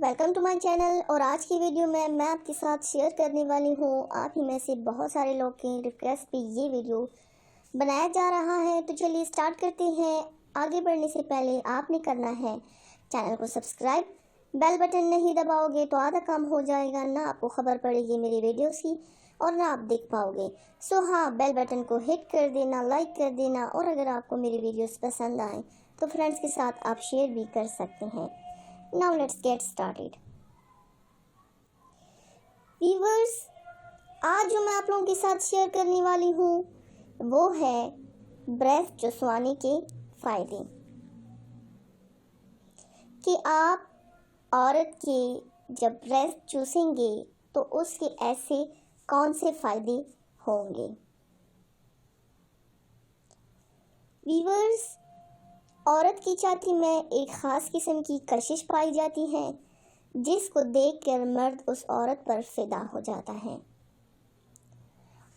Welcome to my channel. اور آج کی ویڈیو میں آپ کے ساتھ شیئر کرنے والی ہوں. آپ ہی میں سے بہت سارے لوگ کی ریکویسٹ پہ یہ ویڈیو بنایا جا رہا ہے. تو چلیے سٹارٹ کرتے ہیں. آگے بڑھنے سے پہلے آپ نے کرنا ہے چینل کو سبسکرائب. بیل بٹن نہیں دباؤ گے تو آدھا کام ہو جائے گا, نہ آپ کو خبر پڑے گی میری ویڈیوز کی اور نہ آپ دیکھ پاؤ گے. ہاں, بیل بٹن کو ہٹ کر دینا, لائک کر دینا. اور اگر آپ کو میری ویڈیوز پسند آئیں تو فرینڈس کے ساتھ آپ شیئر بھی کر سکتے ہیں. Now let's get started. Viewers, آج جو میں آپ لوگوں کے ساتھ شیئر کرنے والی ہوں وہ ہے بریسٹ چسوانے کے فائدے. کہ آپ عورت کے جب بریسٹ چوسیں گے تو اس کے ایسے کون سے فائدے ہوں گے. ویورز, عورت کی چھاتی میں ایک خاص قسم کی کشش پائی جاتی ہے جس کو دیکھ کر مرد اس عورت پر فدا ہو جاتا ہے.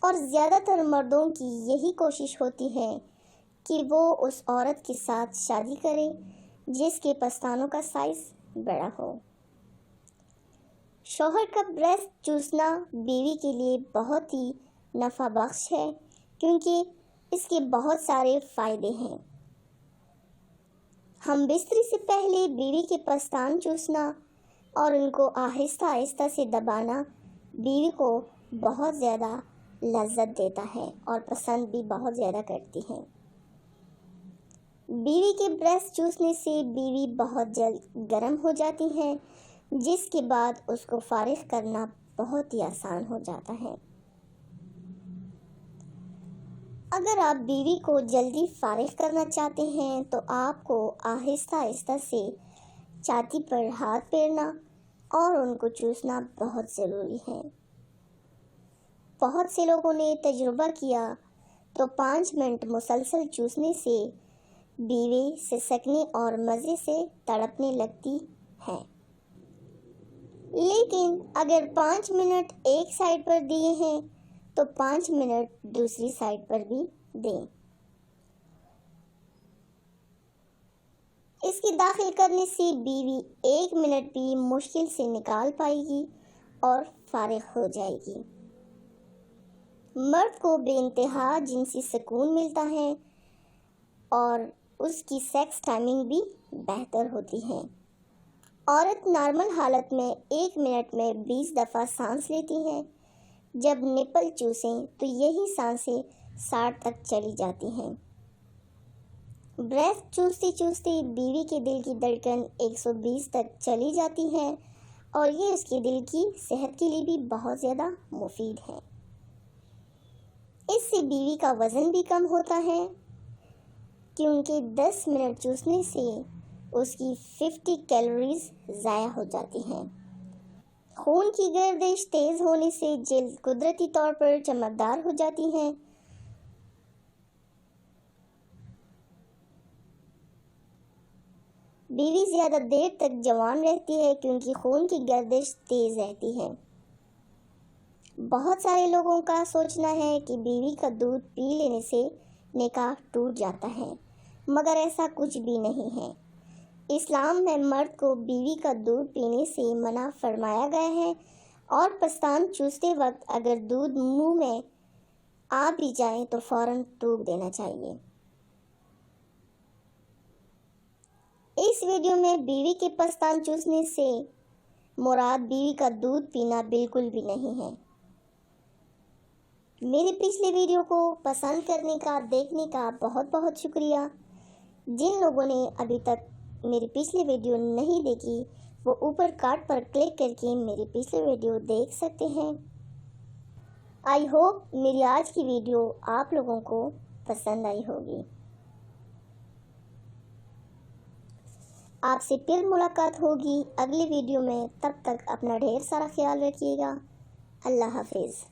اور زیادہ تر مردوں کی یہی کوشش ہوتی ہے کہ وہ اس عورت کے ساتھ شادی کرے جس کے پستانوں کا سائز بڑا ہو. شوہر کا بریسٹ چوسنا بیوی کے لیے بہت ہی نفع بخش ہے کیونکہ اس کے بہت سارے فائدے ہیں. ہم بستری سے پہلے بیوی کے پستان چوسنا اور ان کو آہستہ آہستہ سے دبانا بیوی کو بہت زیادہ لذت دیتا ہے اور پسند بھی بہت زیادہ کرتی ہے. بیوی کے بریسٹ چوسنے سے بیوی بہت جلد گرم ہو جاتی ہے جس کے بعد اس کو فارغ کرنا بہت ہی آسان ہو جاتا ہے. اگر آپ بیوی کو جلدی فارغ کرنا چاہتے ہیں تو آپ کو آہستہ آہستہ سے چھاتی پر ہاتھ پھیرنا اور ان کو چوسنا بہت ضروری ہے. بہت سے لوگوں نے تجربہ کیا تو 5 منٹ مسلسل چوسنے سے بیوی سسکنے اور مزے سے تڑپنے لگتی ہے. لیکن اگر 5 منٹ ایک سائڈ پر دیے ہیں تو 5 منٹ دوسری سائڈ پر بھی دیں. اس کی داخل کرنے سے بیوی 1 منٹ بھی مشکل سے نکال پائے گی اور فارغ ہو جائے گی. مرد کو بے انتہا جنسی سکون ملتا ہے اور اس کی سیکس ٹائمنگ بھی بہتر ہوتی ہے. عورت نارمل حالت میں 1 منٹ میں 20 دفعہ سانس لیتی ہے. جب نپل چوسیں تو یہی سانسیں 60 تک چلی جاتی ہیں. بریسٹ چوستے چوستے بیوی کے دل کی دھڑکن 120 تک چلی جاتی ہے اور یہ اس کے دل کی صحت کے لیے بھی بہت زیادہ مفید ہے. اس سے بیوی کا وزن بھی کم ہوتا ہے کیونکہ 10 منٹ چوسنے سے اس کی 50 کیلوریز ضائع ہو جاتی ہیں. خون کی گردش تیز ہونے سے جلد قدرتی طور پر چمکدار ہو جاتی ہے. بیوی زیادہ دیر تک جوان رہتی ہے کیونکہ خون کی گردش تیز رہتی ہے. بہت سارے لوگوں کا سوچنا ہے کہ بیوی کا دودھ پی لینے سے نکاح ٹوٹ جاتا ہے, مگر ایسا کچھ بھی نہیں ہے. اسلام میں مرد کو بیوی کا دودھ پینے سے منع فرمایا گیا ہے اور پستان چوستے وقت اگر دودھ منہ میں آ بھی جائے تو فوراً تھوک دینا چاہیے. اس ویڈیو میں بیوی کے پستان چوسنے سے مراد بیوی کا دودھ پینا بالکل بھی نہیں ہے. میرے پچھلے ویڈیو کو پسند کرنے کا, دیکھنے کا بہت بہت شکریہ. جن لوگوں نے ابھی تک میری پچھلی ویڈیو نہیں دیکھی وہ اوپر کارڈ پر کلک کر کے میری پچھلی ویڈیو دیکھ سکتے ہیں. آئی ہوپ میری آج کی ویڈیو آپ لوگوں کو پسند آئی ہوگی. آپ سے پھر ملاقات ہوگی اگلی ویڈیو میں. تب تک اپنا ڈھیر سارا خیال رکھیے گا. اللہ حافظ.